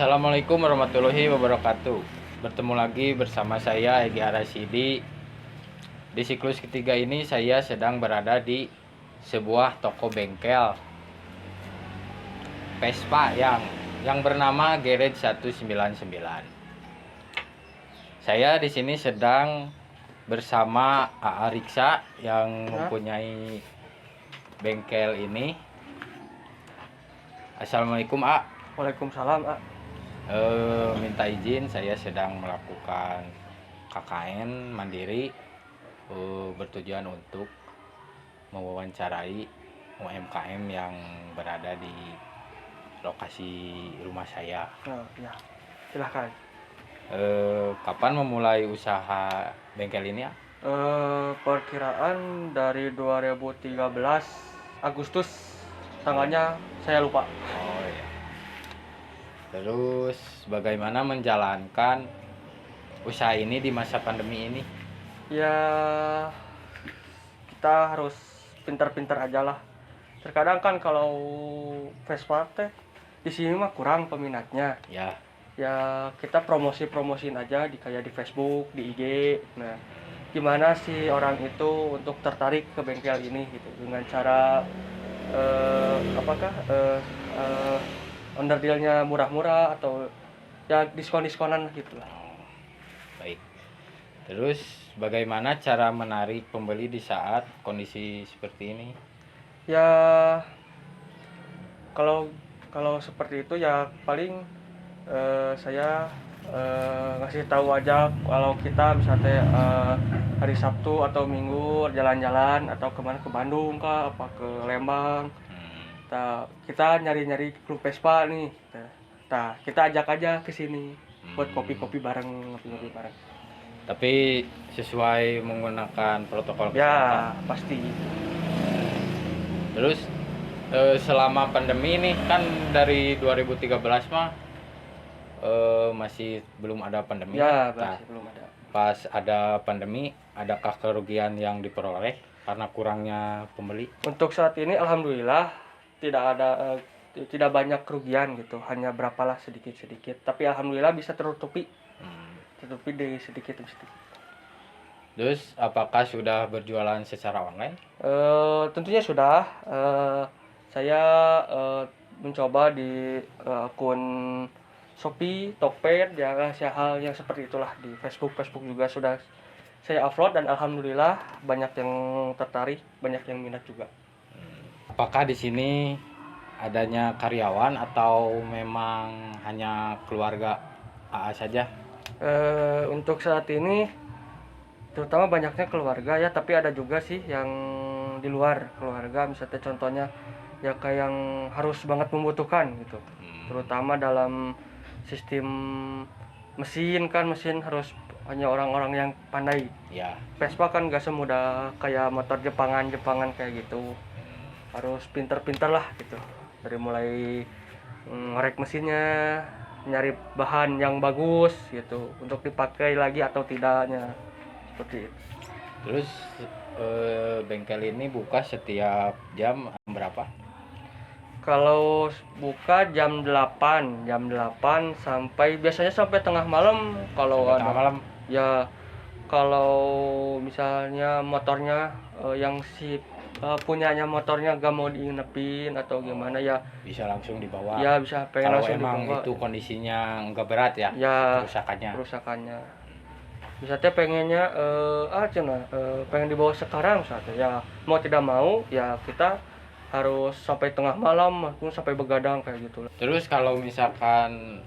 Assalamualaikum warahmatullahi wabarakatuh. Bertemu lagi bersama saya Egy Arasidi. Di siklus ketiga ini saya sedang berada di sebuah toko bengkel Vespa yang bernama Garage 199. Saya di sini sedang bersama AA Riksa yang mempunyai bengkel ini. Assalamualaikum, A. Waalaikumsalam, A. Minta izin, saya sedang melakukan KKN mandiri, bertujuan untuk mewawancarai UMKM yang berada di lokasi rumah saya. Oh, ya. Silahkan. Kapan memulai usaha bengkel ini, ya? Perkiraan dari 2013 Agustus, tanggalnya saya lupa. Oh ya. Terus bagaimana menjalankan usaha ini di masa pandemi ini? Ya, kita harus pintar-pintar aja lah. Terkadang kan kalau Vespa teh di sini mah kurang peminatnya. Ya, Ya kita promosiin aja kayak di Facebook, di IG. Nah, gimana sih orang itu untuk tertarik ke bengkel ini gitu dengan cara under dealnya murah-murah atau ya diskon-diskonan gitu lah. baik. Terus bagaimana cara menarik pembeli di saat kondisi seperti ini? Ya kalau seperti itu ya paling saya ngasih tahu aja kalau kita misalnya hari Sabtu atau Minggu jalan-jalan atau kemana, ke Bandung kah apa ke Lembang. Kita nyari-nyari klub Vespa nih. Kita ajak aja ke sini buat kopi-kopi bareng, ngopi-ngopi bareng. Tapi sesuai menggunakan protokol Ya, kesehatan. pasti. Terus selama pandemi ini kan dari 2013 mah masih belum ada pandemi. Ya, Nah, masih belum ada. pas ada pandemi, adakah kerugian yang diperoleh karena kurangnya pembeli? Untuk saat ini alhamdulillah tidak banyak kerugian gitu, hanya berapalah sedikit-sedikit. Tapi alhamdulillah bisa tertutupi di sedikit demi sedikit. Terus apakah sudah berjualan secara online? Tentunya sudah. Saya mencoba di akun Shopee, Tokped, ya hal yang seperti itulah. Di Facebook juga sudah saya upload dan alhamdulillah banyak yang tertarik, banyak yang minat juga. Apakah di sini adanya karyawan atau memang hanya keluarga AA saja? Untuk saat ini terutama banyaknya keluarga ya, tapi ada juga sih yang di luar keluarga, misalnya contohnya ya kayak yang harus banget membutuhkan gitu. Terutama dalam sistem mesin harus hanya orang-orang yang pandai. Ya. Vespa kan gak semudah kayak motor Jepangan kayak gitu. Harus pinter-pinter lah gitu. Dari mulai ngorek mesinnya, nyari bahan yang bagus gitu untuk dipakai lagi atau tidaknya, seperti itu. Terus bengkel ini buka setiap jam berapa? Kalau buka jam 8 sampai biasanya sampai tengah malam kalau Sampai ada. tengah malam? Ya kalau misalnya motornya yang punyanya motornya gak mau diinepin atau gimana ya Bisa langsung dibawa? Ya bisa, pengen kalau langsung emang dibawa. itu kondisinya enggak berat ya, Ya kerusakannya. Misalnya pengennya pengen dibawa sekarang misalnya, ya mau tidak mau ya kita harus sampai tengah malam maupun sampai begadang kayak gitu. Terus kalau misalkan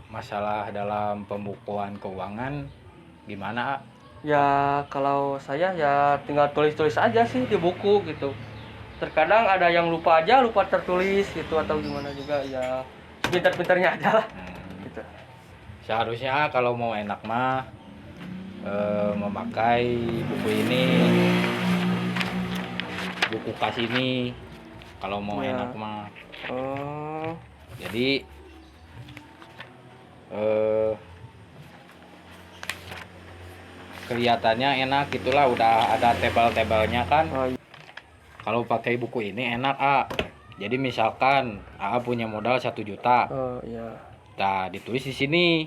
masalah dalam pembukuan keuangan gimana? Ya kalau saya ya tinggal tulis-tulis aja sih di buku gitu. Terkadang ada yang lupa tertulis gitu atau gimana juga, ya pintar-pintarnya aja lah gitu. Seharusnya kalau mau enak mah memakai buku ini, buku kas ini, kalau mau Ya. enak mah. Oh, Jadi kelihatannya enak gitulah, udah ada tebal-tebalnya kan. oh iya. Kalau pakai buku ini enak, A. Jadi misalkan AA punya modal 1 juta. Oh iya. Nah, ditulis di sini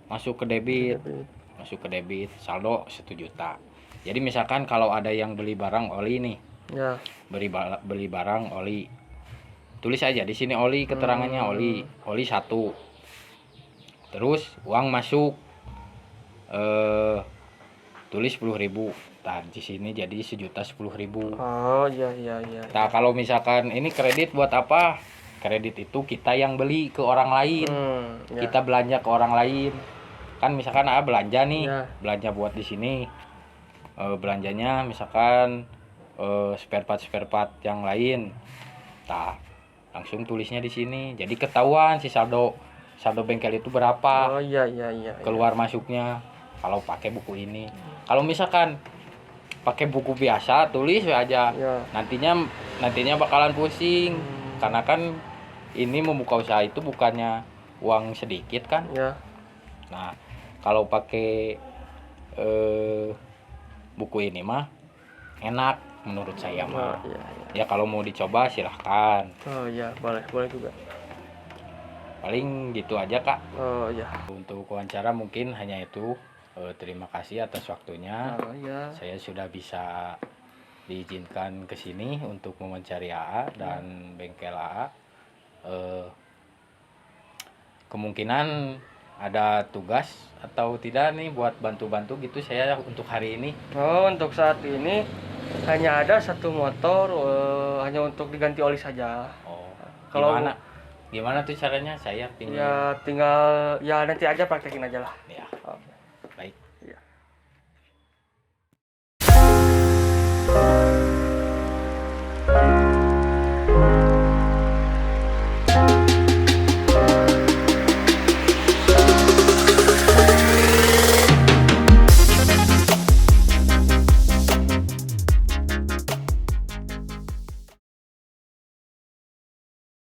masuk ke debit saldo 1 juta. Jadi misalkan kalau ada yang beli barang oli nih, Ya. beli barang oli, tulis aja di sini oli, keterangannya oli 1. Terus uang masuk tulis 10.000. Nah, di sini jadi 1.010.000. Oh, iya iya iya. Nah, kalau misalkan ini kredit buat apa? Kredit itu kita yang beli ke orang lain. Ya. Kita belanja ke orang lain. Kan misalkan belanja nih, Ya. belanja buat di sini. Belanjanya misalkan spare part yang lain. Nah, langsung tulisnya di sini. Jadi ketahuan si saldo bengkel itu berapa. Oh, iya iya iya. Keluar masuknya kalau pakai buku ini. Kalau misalkan pakai buku biasa tulis aja. Ya. Nantinya bakalan pusing karena kan ini membuka usaha itu bukannya uang sedikit kan. Ya. Nah, kalau pakai buku ini mah enak menurut saya mah. Iya. Ya kalau mau dicoba silahkan. Oh iya, boleh juga. Paling gitu aja Kak. Oh iya. Untuk wawancara mungkin hanya itu. Terima kasih atas waktunya. Oh iya. Saya sudah bisa diizinkan ke sini untuk mewawancari AA dan bengkel AA. Kemungkinan ada tugas atau tidak nih buat bantu-bantu gitu saya untuk hari ini. Oh, untuk saat ini hanya ada 1 motor, hanya untuk diganti oli saja. Oh, Kalau gimana tuh caranya? Saya pingin. ya tinggal ya nanti aja praktekin aja lah. Ya, Oke. baik. Iya.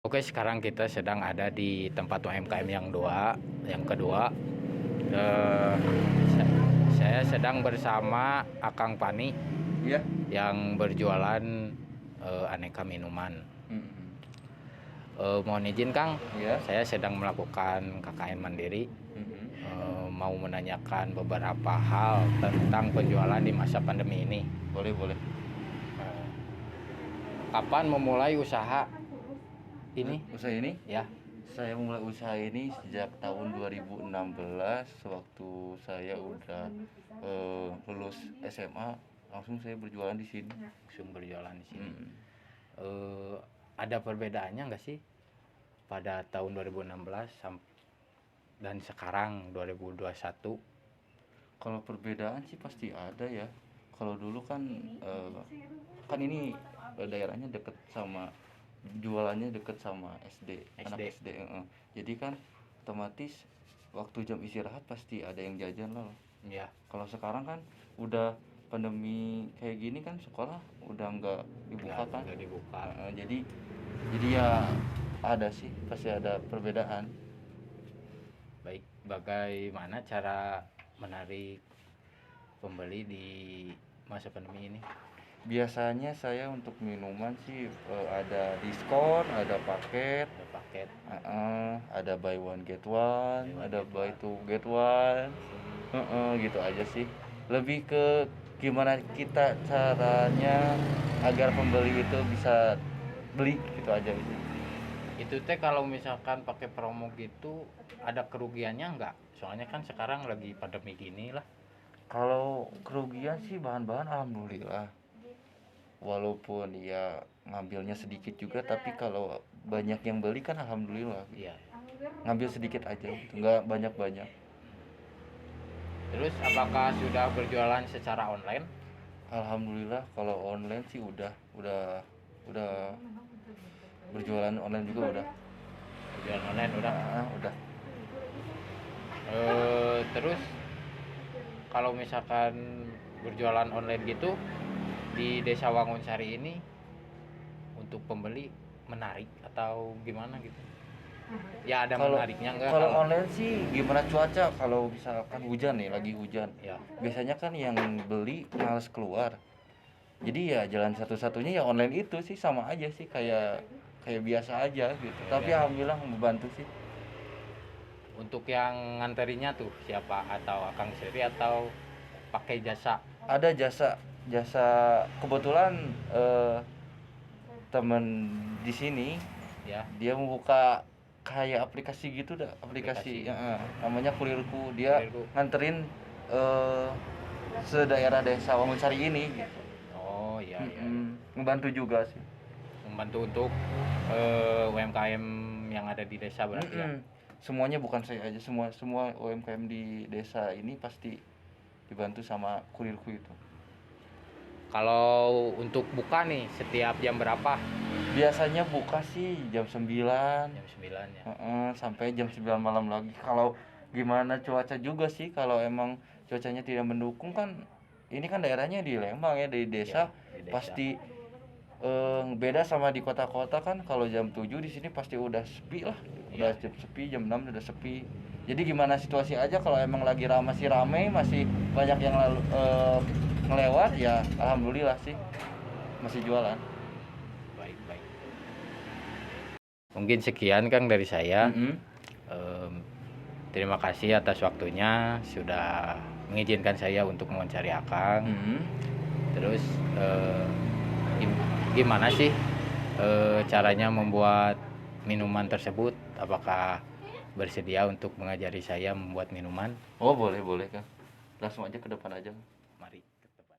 Oke, sekarang kita sedang ada di tempat UMKM yang kedua. Saya sedang bersama Akang Pani Iya. yang berjualan aneka minuman. Mohon izin Kang, Iya. saya sedang melakukan KKN mandiri. Mau menanyakan beberapa hal tentang penjualan di masa pandemi ini. Boleh. Kapan memulai usaha ini? Usaha ini? Ya. Saya mulai usaha ini sejak tahun 2016 waktu saya udah lulus SMA, langsung saya berjualan di sini. Langsung berjualan di sini. Ada perbedaannya nggak sih pada tahun 2016 dan sekarang 2021? Kalau perbedaan sih pasti ada ya. Kalau dulu kan ini daerahnya deket sama, jualannya deket sama anak SD. Jadi kan otomatis waktu jam istirahat pasti ada yang jajan lah. Ya. Kalau sekarang kan udah pandemi kayak gini kan sekolah udah nggak dibuka kan. Nggak dibuka. Jadi ya ada sih, pasti ada perbedaan. Baik, bagaimana cara menarik pembeli di masa pandemi ini? Biasanya saya untuk minuman sih ada diskon, ada paket, ada buy one get one, ada buy two get one, gitu aja sih. Lebih ke gimana kita caranya agar pembeli itu bisa beli, gitu aja sih. Itu teh kalau misalkan pakai promo gitu ada kerugiannya nggak? Soalnya kan sekarang lagi pandemi gini lah. Kalau kerugian sih bahan-bahan alhamdulillah. Walaupun ya ngambilnya sedikit juga, tapi kalau banyak yang beli kan alhamdulillah. Iya. Ngambil sedikit aja gitu, nggak banyak-banyak. Terus apakah sudah berjualan secara online? Alhamdulillah kalau online sih udah berjualan online juga udah. Berjualan online udah. Udah. Terus kalau misalkan berjualan online gitu di Desa Wangunsari ini untuk pembeli menarik atau gimana gitu? Ya ada menariknya enggak? Kalau online sih gimana cuaca, kalau misalkan hujan nih, lagi hujan. Ya. Biasanya kan yang beli males keluar. Jadi ya jalan satu-satunya ya online itu sih, sama aja sih kayak biasa aja gitu. Tapi alhamdulillah membantu sih. Untuk yang nganterinnya tuh siapa, atau Akang sendiri atau pakai jasa? Ada jasa kebetulan temen di sini Ya, dia membuka kayak aplikasi gitu dah, Aplikasi. namanya Kulirku. Dia Kulirku. nganterin se-daerah desa Wangunsari ini gitu. Oh iya iya. Ngebantu juga sih. Membantu untuk UMKM yang ada di desa berarti ya. Semuanya, bukan saya aja, semua UMKM di desa ini pasti dibantu sama Kulirku itu. Kalau untuk buka nih setiap jam berapa? Biasanya buka sih jam 9. Jam 9 ya. Sampai jam 9 malam lagi. Kalau gimana cuaca juga sih, kalau emang cuacanya tidak mendukung kan, ini kan daerahnya di Lembang ya, di desa, Ya, di desa. pasti beda sama di kota-kota kan. Kalau jam 7 di sini pasti udah sepi lah. Udah Iya. jam sepi, jam 6 udah sepi. Jadi gimana situasi aja, kalau emang lagi masih rame, masih banyak yang ngelewat ya, alhamdulillah sih masih jualan. Baik. Mungkin sekian Kang dari saya. Terima kasih atas waktunya, sudah mengizinkan saya untuk mewawancari Akang. Terus gimana sih caranya membuat minuman tersebut? Apakah bersedia untuk mengajari saya membuat minuman? Oh boleh Kang, langsung aja ke depan aja. Mari ke depan.